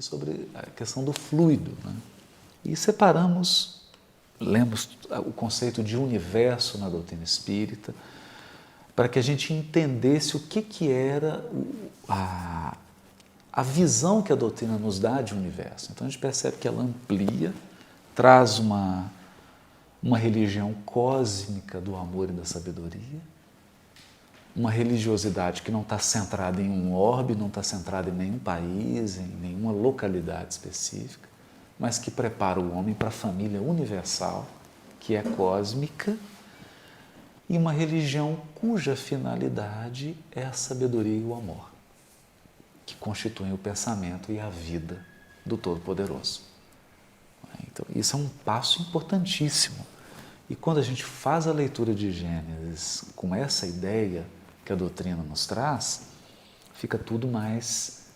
sobre a questão do fluido, né? E lemos o conceito de universo na doutrina espírita, para que a gente entendesse o que era a visão que a doutrina nos dá de universo. Então a gente percebe que ela amplia, traz uma religião cósmica do amor e da sabedoria, uma religiosidade que não está centrada em um orbe, não está centrada em nenhum país, em nenhuma localidade específica, mas que prepara o homem para a família universal, que é cósmica, e uma religião cuja finalidade é a sabedoria e o amor, que constituem o pensamento e a vida do Todo-Poderoso. Então, isso é um passo importantíssimo. E quando a gente faz a leitura de Gênesis com essa ideia que a doutrina nos traz, fica tudo mais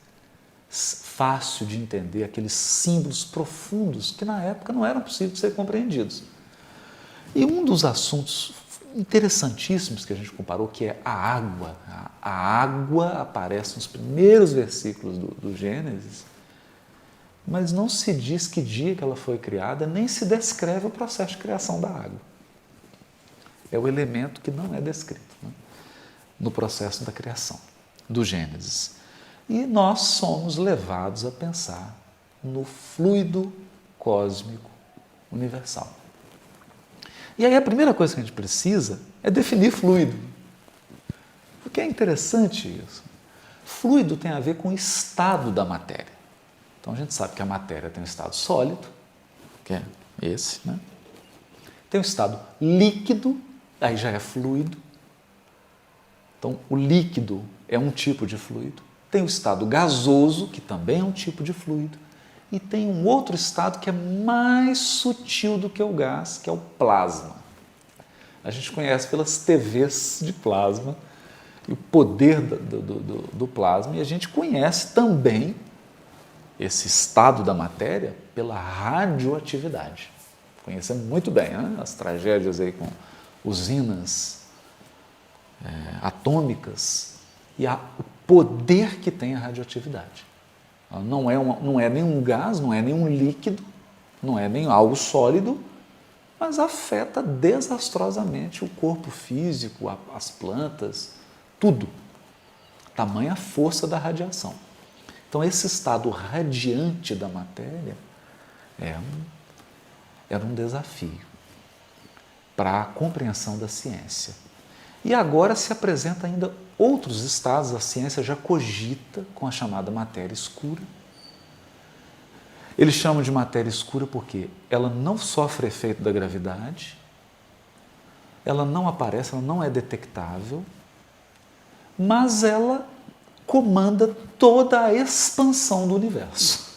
fácil de entender aqueles símbolos profundos que na época não eram possíveis de ser compreendidos. E um dos assuntos interessantíssimos que a gente comparou, que é a água. A água aparece nos primeiros versículos do Gênesis, mas não se diz que dia que ela foi criada, nem se descreve o processo de criação da água. É o elemento que não é descrito, né, no processo da criação do Gênesis. E nós somos levados a pensar no fluido cósmico universal. E aí a primeira coisa que a gente precisa é definir fluido. Porque é interessante isso. Fluido tem a ver com o estado da matéria. Então a gente sabe que a matéria tem um estado sólido, que é esse, né? Tem um estado líquido, aí já é fluido. Então o líquido é um tipo de fluido. Tem o estado gasoso, que também é um tipo de fluido. E tem um outro estado que é mais sutil do que o gás, que é o plasma. A gente conhece pelas TVs de plasma e o poder do plasma, e a gente conhece também esse estado da matéria pela radioatividade. Conhecemos muito bem, né? As tragédias aí com usinas atômicas e o poder que tem a radioatividade. Ela não é nenhum gás, não é nenhum líquido, não é nem algo sólido, mas afeta desastrosamente o corpo físico, as plantas, tudo. Tamanha a força da radiação. Então, esse estado radiante da matéria era um desafio para a compreensão da ciência. E agora se apresenta ainda outros estados, a ciência já cogita com a chamada matéria escura. Eles chamam de matéria escura porque ela não sofre efeito da gravidade, ela não aparece, ela não é detectável, mas ela comanda toda a expansão do universo.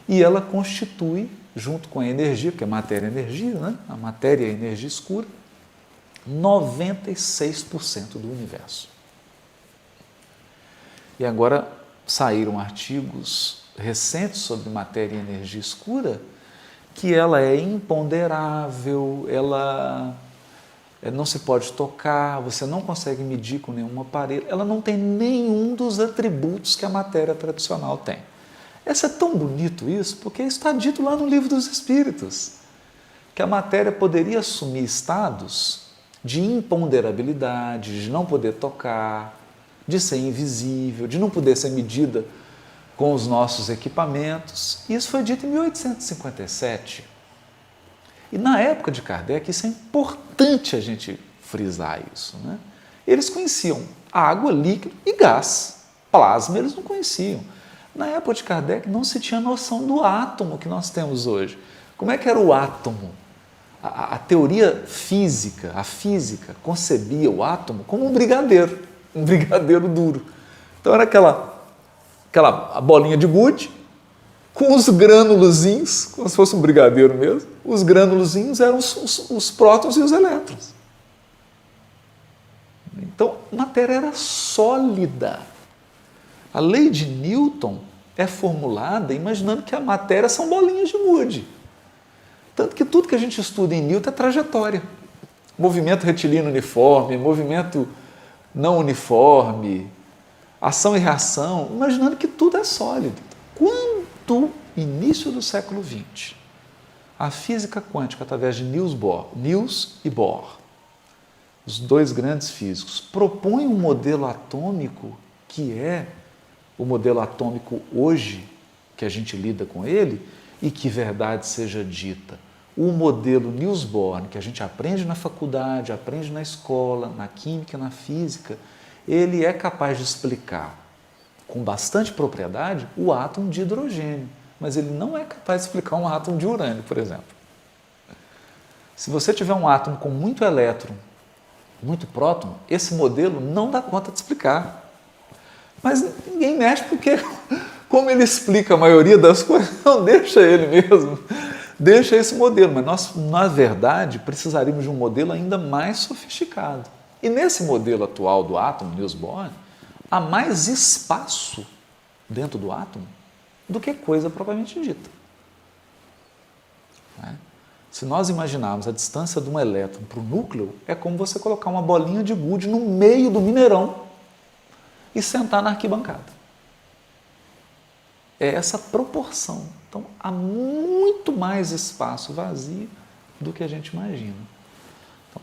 E ela constitui, junto com a energia, porque a matéria é energia, né? A matéria é energia escura, 96% do universo. E agora saíram artigos recentes sobre matéria e energia escura, que ela é imponderável, ela não se pode tocar, você não consegue medir com nenhum aparelho, ela não tem nenhum dos atributos que a matéria tradicional tem. Esse é tão bonito isso, porque está dito lá no Livro dos Espíritos, que a matéria poderia assumir estados de imponderabilidade, de não poder tocar, de ser invisível, de não poder ser medida com os nossos equipamentos. Isso foi dito em 1857. E na época de Kardec, isso é importante a gente frisar isso, né? Eles conheciam água, líquido e gás. Plasma eles não conheciam. Na época de Kardec não se tinha noção do átomo que nós temos hoje. Como é que era o átomo? A teoria física, a física, concebia o átomo como um brigadeiro duro. Então era aquela bolinha de gude com os grânulozinhos, como se fosse um brigadeiro mesmo. Os grânulozinhos eram os prótons e os elétrons. Então, a matéria era sólida. A lei de Newton é formulada imaginando que a matéria são bolinhas de gude. Tanto que tudo que a gente estuda em Newton é trajetória. Movimento retilíneo uniforme, movimento não uniforme, ação e reação, imaginando que tudo é sólido. Quando, início do século XX, a física quântica, através de Niels e Bohr, os dois grandes físicos, propõem um modelo atômico que é o modelo atômico hoje, que a gente lida com ele, e que verdade seja dita, o modelo Niels Bohr, que a gente aprende na faculdade, aprende na escola, na química, na física, ele é capaz de explicar com bastante propriedade o átomo de hidrogênio, mas ele não é capaz de explicar um átomo de urânio, por exemplo. Se você tiver um átomo com muito elétron, muito próton, esse modelo não dá conta de explicar. Mas ninguém mexe porque, como ele explica a maioria das coisas, não deixa ele mesmo, deixa esse modelo. Mas nós, na verdade, precisaríamos de um modelo ainda mais sofisticado. E nesse modelo atual do átomo, Niels Bohr, há mais espaço dentro do átomo do que coisa propriamente dita. Se nós imaginarmos a distância de um elétron para o núcleo, é como você colocar uma bolinha de gude no meio do Mineirão e sentar na arquibancada. É essa proporção. Então, há muito mais espaço vazio do que a gente imagina. Então,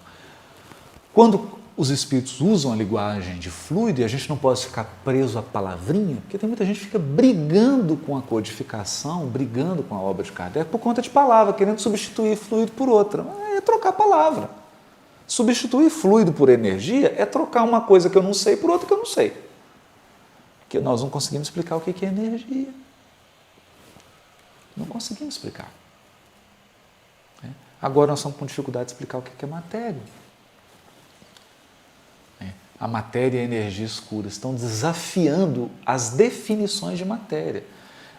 quando os espíritos usam a linguagem de fluido, e a gente não pode ficar preso à palavrinha, porque tem muita gente que fica brigando com a codificação, brigando com a obra de Kardec por conta de palavra, querendo substituir fluido por outra. É trocar palavra. Substituir fluido por energia é trocar uma coisa que eu não sei por outra que eu não sei. Porque nós não conseguimos explicar o que é energia. Não conseguimos explicar. Agora nós estamos com dificuldade de explicar o que é matéria. A matéria e a energia escura estão desafiando as definições de matéria.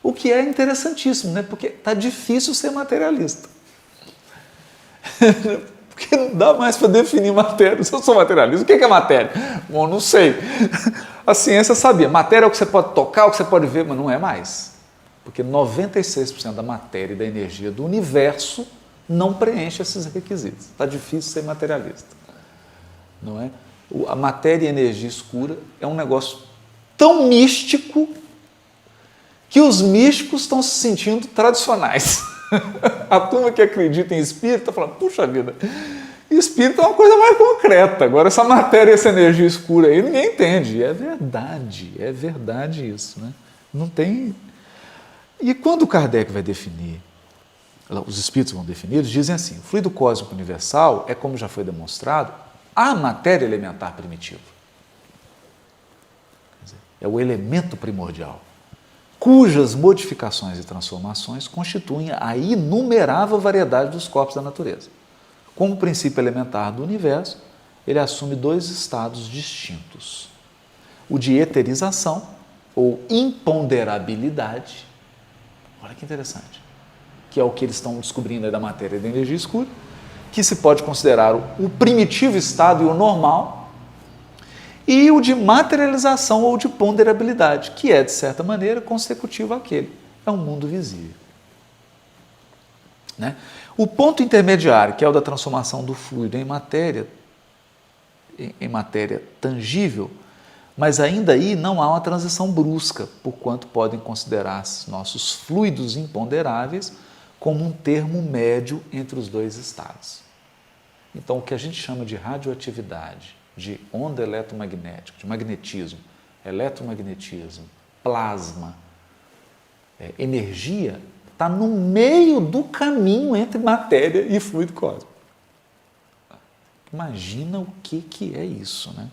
O que é interessantíssimo, né? Porque está difícil ser materialista. Porque não dá mais para definir matéria. Se eu sou materialista, o que é matéria? Bom, não sei. A ciência sabia. Matéria é o que você pode tocar, o que você pode ver, mas não é mais. Porque 96% da matéria e da energia do universo não preenche esses requisitos. Está difícil ser materialista. Não é? A matéria e a energia escura é um negócio tão místico que os místicos estão se sentindo tradicionais. A turma que acredita em espírito está falando, puxa vida, espírito é uma coisa mais concreta. Agora essa matéria e essa energia escura aí ninguém entende. É verdade isso. Né? Não tem... E quando o Kardec vai definir, os espíritos vão definir, eles dizem assim, o fluido cósmico universal é, como já foi demonstrado, a matéria elementar primitiva. É o elemento primordial, cujas modificações e transformações constituem a inumerável variedade dos corpos da natureza. Como princípio elementar do universo, ele assume dois estados distintos. O de eterização, ou imponderabilidade, olha que interessante, que é o que eles estão descobrindo aí da matéria e da energia escura, que se pode considerar o primitivo estado e o normal, e o de materialização ou de ponderabilidade, que é, de certa maneira, consecutivo àquele. É um mundo visível. Né? O ponto intermediário, que é o da transformação do fluido em matéria tangível, mas ainda aí não há uma transição brusca, porquanto podem considerar nossos fluidos imponderáveis como um termo médio entre os dois estados. Então, o que a gente chama de radioatividade, de onda eletromagnética, de magnetismo, eletromagnetismo, plasma, energia, está no meio do caminho entre matéria e fluido cósmico. Imagina o que é isso, né?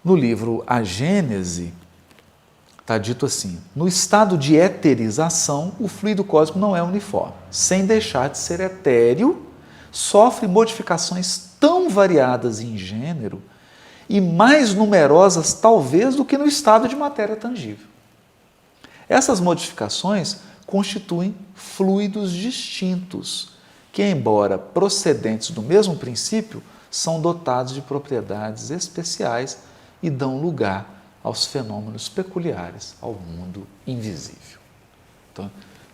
No livro A Gênese, está dito assim, no estado de eterização, o fluido cósmico não é uniforme. Sem deixar de ser etéreo, sofre modificações tão variadas em gênero e mais numerosas, talvez, do que no estado de matéria tangível. Essas modificações constituem fluidos distintos, que, embora procedentes do mesmo princípio, são dotados de propriedades especiais e dão lugar aos fenômenos peculiares ao mundo invisível. Então,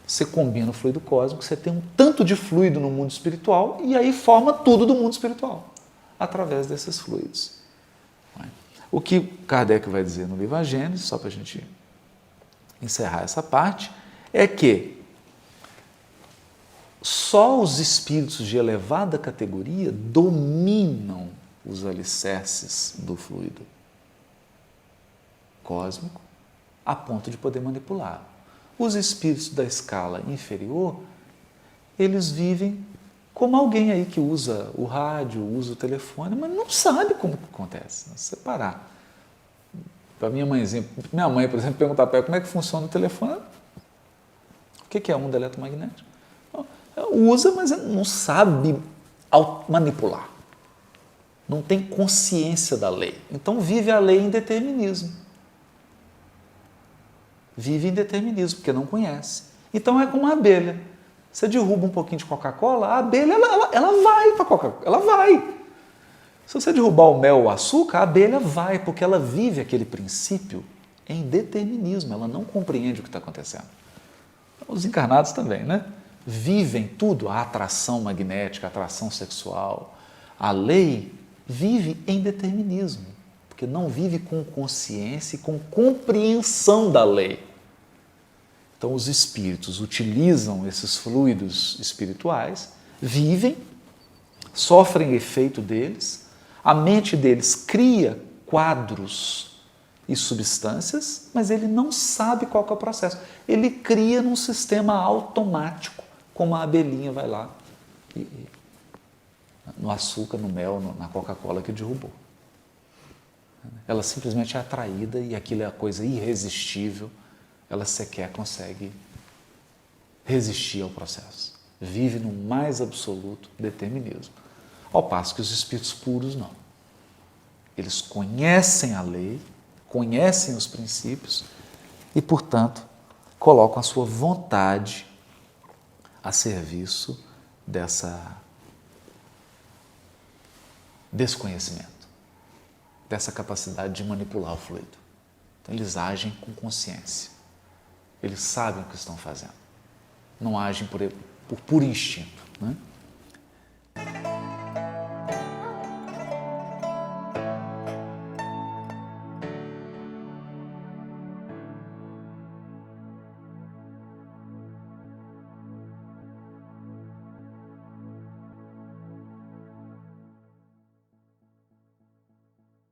você combina o fluido cósmico, você tem um tanto de fluido no mundo espiritual e aí forma tudo do mundo espiritual, através desses fluidos. O que Kardec vai dizer no livro A Gênese, só para a gente encerrar essa parte, é que só os espíritos de elevada categoria dominam os alicerces do fluido cósmico a ponto de poder manipular. Os espíritos da escala inferior, eles vivem como alguém aí que usa o rádio, usa o telefone, mas não sabe como que acontece. Se você parar. Para minha mãe, por exemplo, perguntar para ela como é que funciona o telefone. O que é onda eletromagnética? Ela usa, mas não sabe manipular. Não tem consciência da lei. Então vive a lei em determinismo. Vive em determinismo, porque não conhece. Então é como a abelha. Você derruba um pouquinho de Coca-Cola, a abelha ela vai para a Coca-Cola, ela vai. Se você derrubar o mel ou o açúcar, a abelha vai, porque ela vive aquele princípio em determinismo, ela não compreende o que está acontecendo. Os encarnados também, né? Vivem tudo, a atração magnética, a atração sexual. A lei vive em determinismo, porque não vive com consciência e com compreensão da lei. Então, os espíritos utilizam esses fluidos espirituais, vivem, sofrem efeito deles, a mente deles cria quadros e substâncias, mas ele não sabe qual que é o processo. Ele cria num sistema automático, como a abelhinha vai lá no açúcar, no mel, na Coca-Cola que derrubou. Ela simplesmente é atraída e aquilo é a coisa irresistível, ela sequer consegue resistir ao processo. Vive no mais absoluto determinismo. Ao passo que os espíritos puros não. Eles conhecem a lei, conhecem os princípios e, portanto, colocam a sua vontade a serviço desse conhecimento, dessa capacidade de manipular o fluido. Então, eles agem com consciência. Eles sabem o que estão fazendo. Não agem por puro instinto, né?